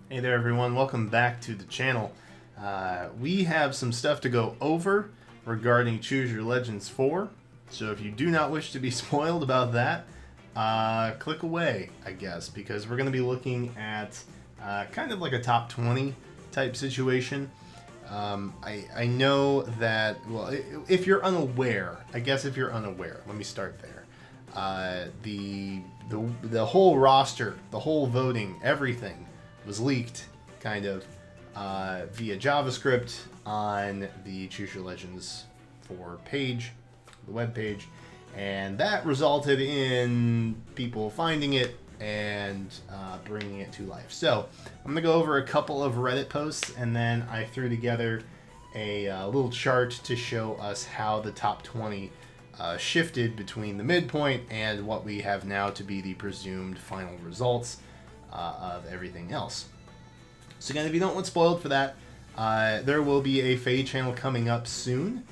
Hey there everyone, welcome back to the channel. We have some stuff to go over regarding Choose Your Legends 4, so if you do not wish to be spoiled about that, click away, I guess, because we're going to be looking at kind of like a top 20 type situation. I know that, well, if you're unaware, let me start there. The whole roster, the whole voting, everything was leaked kind of via JavaScript on the Choose Your Legends 4 page, the web page, and that resulted in people finding it and bringing it to life. So I'm going to go over a couple of Reddit posts, and then I threw together a little chart to show us how the top 20 shifted between the midpoint and what we have now to be the presumed final results of everything else. So again, if you don't want spoiled for that, there will be a FEH channel coming up soon.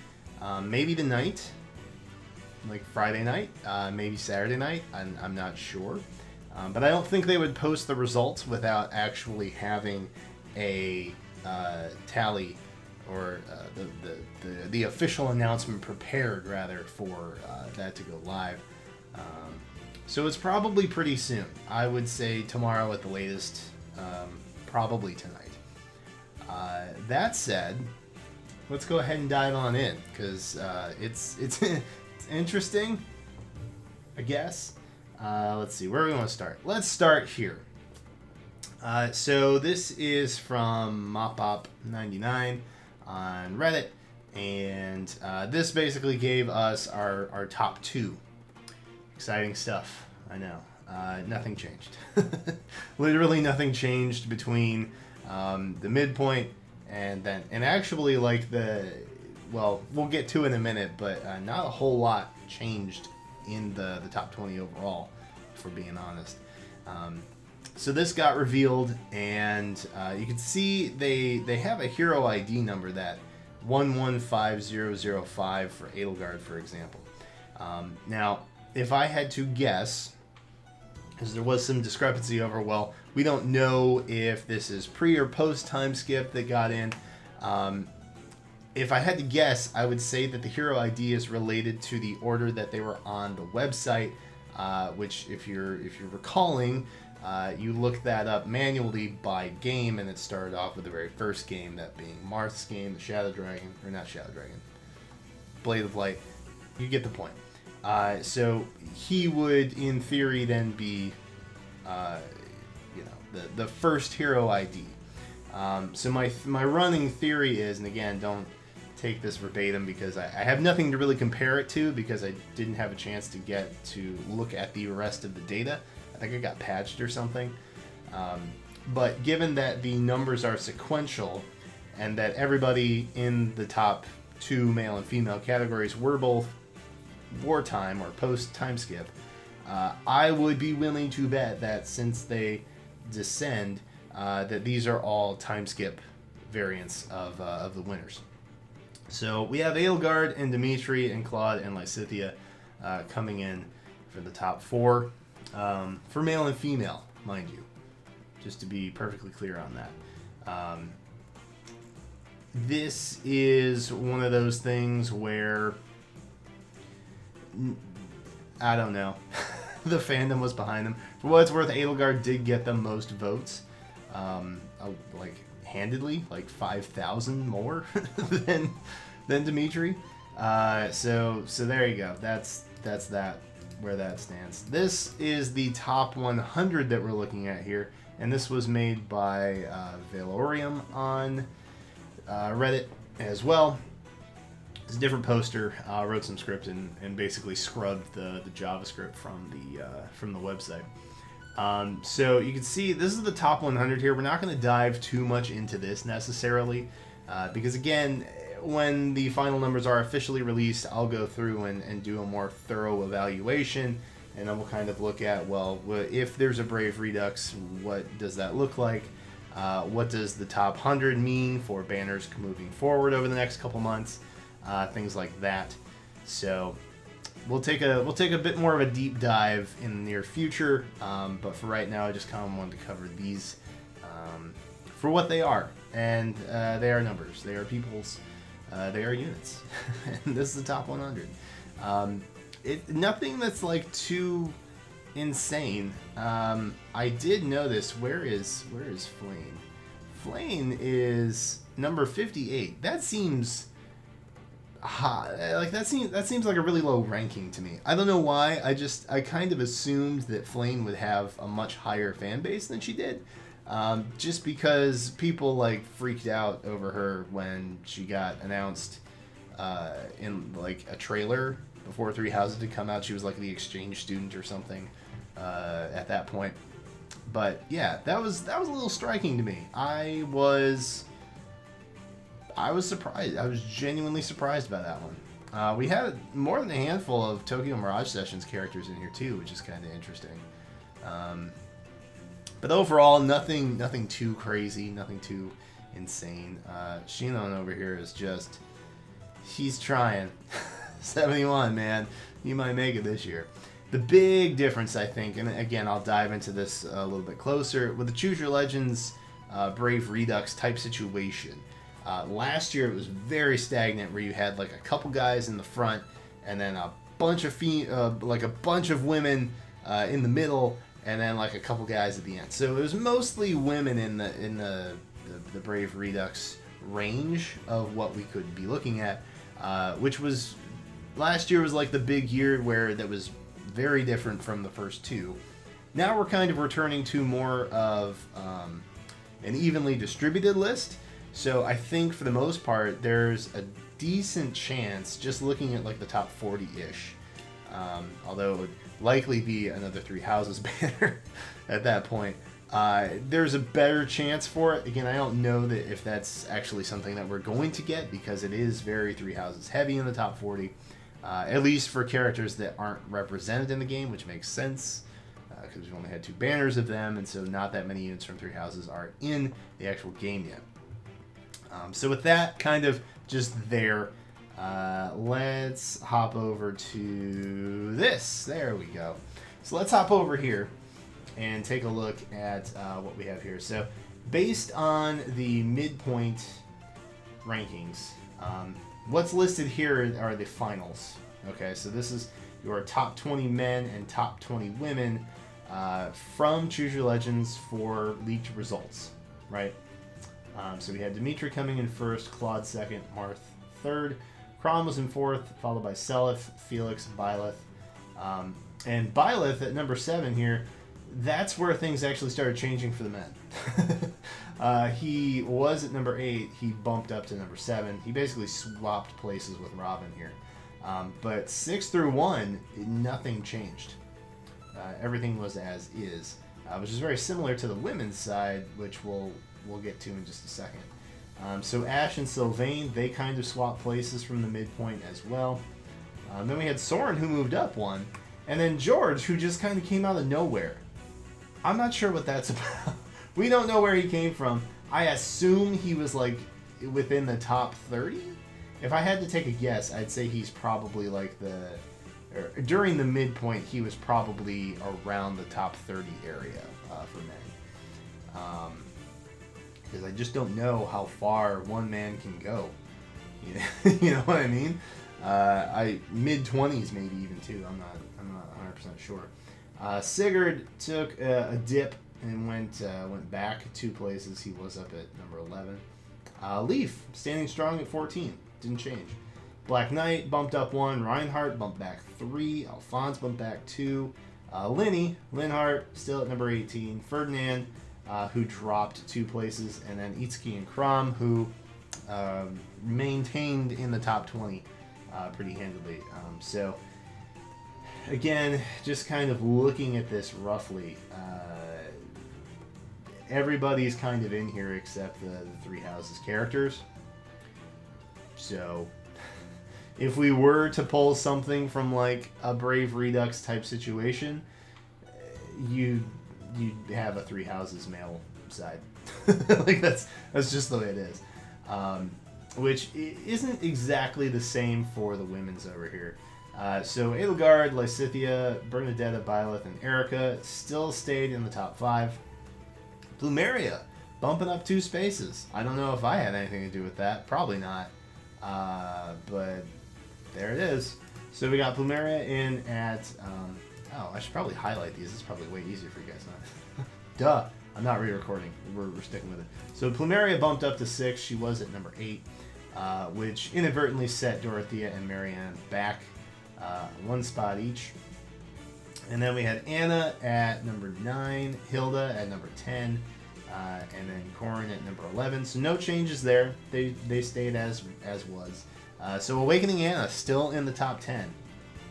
Maybe tonight, like Friday night, maybe Saturday night, I'm not sure. But I don't think they would post the results without actually having a tally or the official announcement prepared, rather, for that to go live. So it's probably pretty soon. I would say tomorrow at the latest, probably tonight. That said, let's go ahead and dive on in, because it's interesting, I guess. Let's see, where do we want to start? Let's start here. So this is from Mopop99 on Reddit, and this basically gave us our top 2. Exciting stuff, I know. Nothing changed. Literally nothing changed between the midpoint and actually, like, we'll get to it in a minute, but not a whole lot changed in the top 20 overall, if we're being honest. So this got revealed, and you can see they have a hero ID number, that 115005 for Edelgard, for example. Now, if I had to guess, because there was some discrepancy over, well, we don't know if this is pre or post time skip that got in. If I had to guess, I would say that the hero ID is related to the order that they were on the website, which, if you're recalling, you looked that up manually by game, and it started off with the very first game, that being Marth's game, the Shadow Dragon, or not Shadow Dragon, Blade of Light. You get the point. So he would, in theory, then be, the first hero ID. So my running theory is, and again, don't take this verbatim, because I have nothing to really compare it to, because I didn't have a chance to get to look at the rest of the data. I think it got patched or something. But given that the numbers are sequential, and that everybody in the top 2 male and female categories were both wartime or post time skip, I would be willing to bet that since they descend, that these are all time skip variants of the winners. So we have Edelgard and Dimitri and Claude and Lysithea coming in for the top 4, for male and female, mind you, just to be perfectly clear on that. This is one of those things where, I don't know, the fandom was behind them. For what it's worth, Edelgard did get the most votes, like handedly, like 5,000 more than Dimitri. So there you go. That's that, where that stands. This is the top 100 that we're looking at here, and this was made by Valorium on Reddit as well. It's a different poster. Wrote some script and basically scrubbed the JavaScript from the website. So you can see this is the top 100 here. We're not going to dive too much into this necessarily, because again, when the final numbers are officially released, I'll go through and do a more thorough evaluation, and then we'll kind of look at, well, if there's a Brave Redux, what does that look like? What does the top 100 mean for banners moving forward over the next couple months? Things like that. So we'll take a bit more of a deep dive in the near future, but for right now, I just kind of wanted to cover these for what they are, and they are numbers. They are peoples. They are units. And this is the top 100. Nothing that's like too insane. I did notice. Where is Flame? Flame is number 58. That seems high. Like that seems like a really low ranking to me. I don't know why. I kind of assumed that Flame would have a much higher fan base than she did. Just because people like freaked out over her when she got announced in like a trailer before Three Houses had come out. She was like the exchange student or something at that point. But yeah, that was a little striking to me. I was surprised. I was genuinely surprised by that one. We had more than a handful of Tokyo Mirage Sessions characters in here too, which is kind of interesting. But overall, nothing too crazy, nothing too insane. Shinon over here is just, he's trying. 71, man. You might make it this year. The big difference, I think, and again, I'll dive into this a little bit closer, with the Choose Your Legends Brave Redux type situation. Last year, it was very stagnant, where you had like a couple guys in the front, and then a bunch of women in the middle, and then like a couple guys at the end. So it was mostly women in the Brave Redux range of what we could be looking at, which was last year was like the big year where that was very different from the first two. Now we're kind of returning to more of an evenly distributed list. So I think for the most part, there's a decent chance, just looking at like the top 40-ish, although it would likely be another Three Houses banner at that point. There's a better chance for it. Again, I don't know that if that's actually something that we're going to get, because it is very Three Houses heavy in the top 40. At least for characters that aren't represented in the game, which makes sense, because we've only had 2 banners of them, and so not that many units from Three Houses are in the actual game yet. So with that kind of just there, let's hop over to this. There we go. So let's hop over here and take a look at what we have here. So based on the midpoint rankings, what's listed here are the finals. Okay, so this is your top 20 men and top 20 women from Choose Your Legends for leaked results, right? So we had Dimitri coming in first, Claude second, Marth third, Kron was in fourth, followed by Seliph, Felix, Byleth. And Byleth at number 7 here, that's where things actually started changing for the men. He was at number 8. He bumped up to number 7. He basically swapped places with Robin here. But 6 through 1, nothing changed. Everything was as is, which is very similar to the women's side, which we'll get to in just a second. So Ash and Sylvain, they kind of swapped places from the midpoint as well. Then we had Soren, who moved up 1. And then George, who just kind of came out of nowhere. I'm not sure what that's about. We don't know where he came from. I assume he was like within the top 30. If I had to take a guess, I'd say he's probably like during the midpoint, he was probably around the top 30 area for men. Because I just don't know how far one man can go. You know what I mean? Mid-20s maybe even too. I'm not 100% sure. Sigurd took a dip and went back 2 places. He was up at number 11. Leaf standing strong at 14. Didn't change. Black Knight bumped up 1. Reinhardt bumped back 3. Alphonse bumped back 2. Linhardt still at number 18. Ferdinand, who dropped 2 places, and then Itsuki and Krom, who maintained in the top 20 pretty handily. So again, just kind of looking at this roughly, everybody's kind of in here except the Three Houses characters. So if we were to pull something from like a Brave Redux type situation, you'd have a Three Houses male side. Like that's just the way it is. Which isn't exactly the same for the women's over here. So Edelgard, Lysithea, Bernadetta, Byleth, and Erica still stayed in the top 5. Plumeria bumping up 2 spaces. I don't know if I had anything to do with that. Probably not. But there it is. So we got Plumeria in at... oh, I should probably highlight these. This is probably way easier for you guys, huh? Duh. I'm not re-recording. We're sticking with it. So Plumeria bumped up to 6. She was at number 8, which inadvertently set Dorothea and Marianne back 1 spot each. And then we had Anna at number 9, Hilda at number 10, and then Corin at number 11. So no changes there. They stayed as was. So Awakening Anna still in the top 10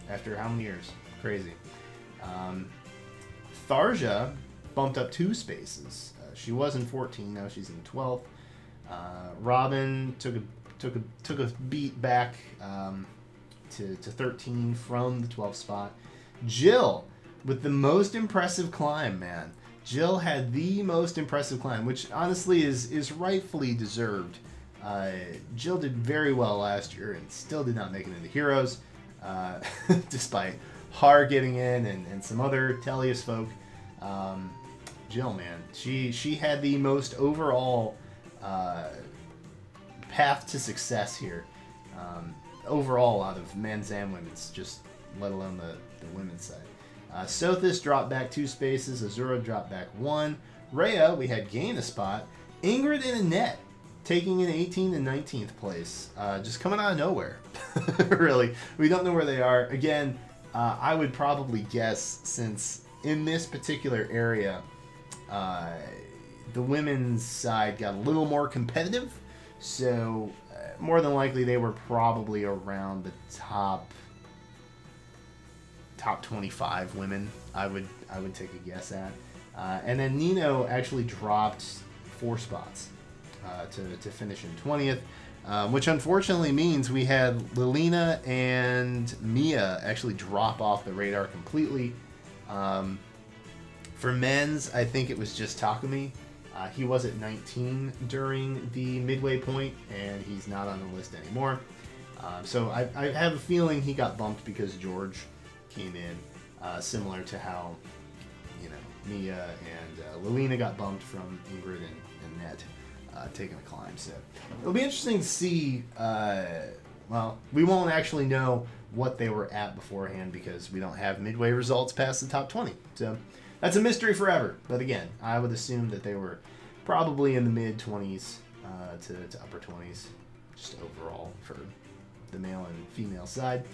after how many years? Crazy. Tharja bumped up 2 spaces. She was in 14, now she's in 12th. Robin took a beat back to 13 from the 12th spot. Jill with the most impressive climb, man. Jill had the most impressive climb, which honestly is rightfully deserved. Jill did very well last year and still did not make it into Heroes, despite Har getting in and some other Tellius folk. Jill, man, she had the most overall path to success here. Overall, out of men's and women's, just let alone the women's side. Sothis dropped back 2 spaces. Azura dropped back 1. Rhea, we had gained a spot. Ingrid and Annette taking in 18th and 19th place. Just coming out of nowhere. Really. We don't know where they are. Again, I would probably guess, since in this particular area, the women's side got a little more competitive. So more than likely they were probably around the top 25 women, I would take a guess at. And then Nino actually dropped 4 spots to finish in 20th, which unfortunately means we had Lilina and Mia actually drop off the radar completely. For men's, I think it was just Takumi. He was at 19 during the midway point, and he's not on the list anymore. So I have a feeling he got bumped because George came in, similar to how, Mia and Lilina got bumped from Ingrid and Ned taking a climb. So it'll be interesting to see. Well, we won't actually know what they were at beforehand because we don't have midway results past the top 20. So that's a mystery forever. But again, I would assume that they were probably in the mid 20s to upper 20s, just overall for the male and female side.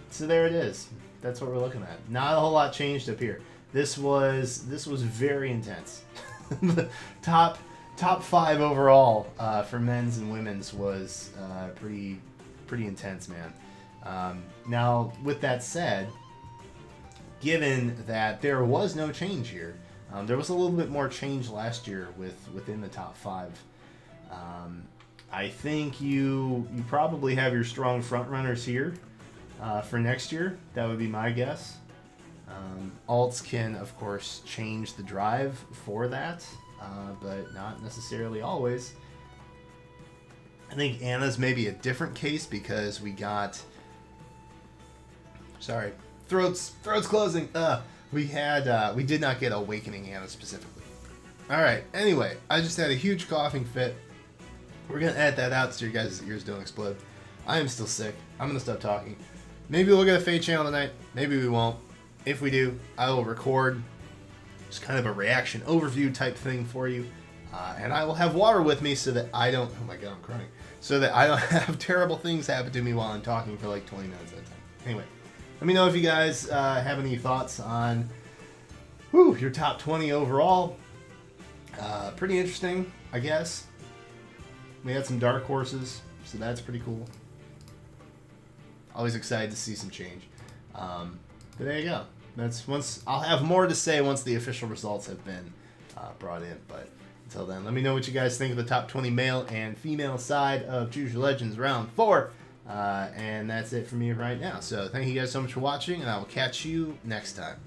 So there it is. That's what we're looking at. Not a whole lot changed up here. This was very intense. The top 5 overall for men's and women's was pretty intense, man. Now, with that said, given that there was no change here, there was a little bit more change last year within the top 5. I think you probably have your strong front runners here for next year. That would be my guess. Alts can, of course, change the drive for that, but not necessarily always. I think Anna's maybe a different case because we got... Sorry, throat's closing. We did not get Awakening Anna specifically. All right. Anyway, I just had a huge coughing fit. We're gonna edit that out so your guys' ears don't explode. I am still sick. I'm gonna stop talking. Maybe we'll get a FEH channel tonight. Maybe we won't. If we do, I will record just kind of a reaction overview type thing for you. And I will have water with me so that I don't... Oh my god, I'm crying. So that I don't have terrible things happen to me while I'm talking for like 20 minutes at a time. Anyway, let me know if you guys have any thoughts on your top 20 overall. Pretty interesting, I guess. We had some dark horses, so that's pretty cool. Always excited to see some change. But there you go. I'll have more to say once the official results have been brought in. But until then, let me know what you guys think of the top 20 male and female side of Choose Your Legends Round 4. And that's it for me right now. So thank you guys so much for watching, and I will catch you next time.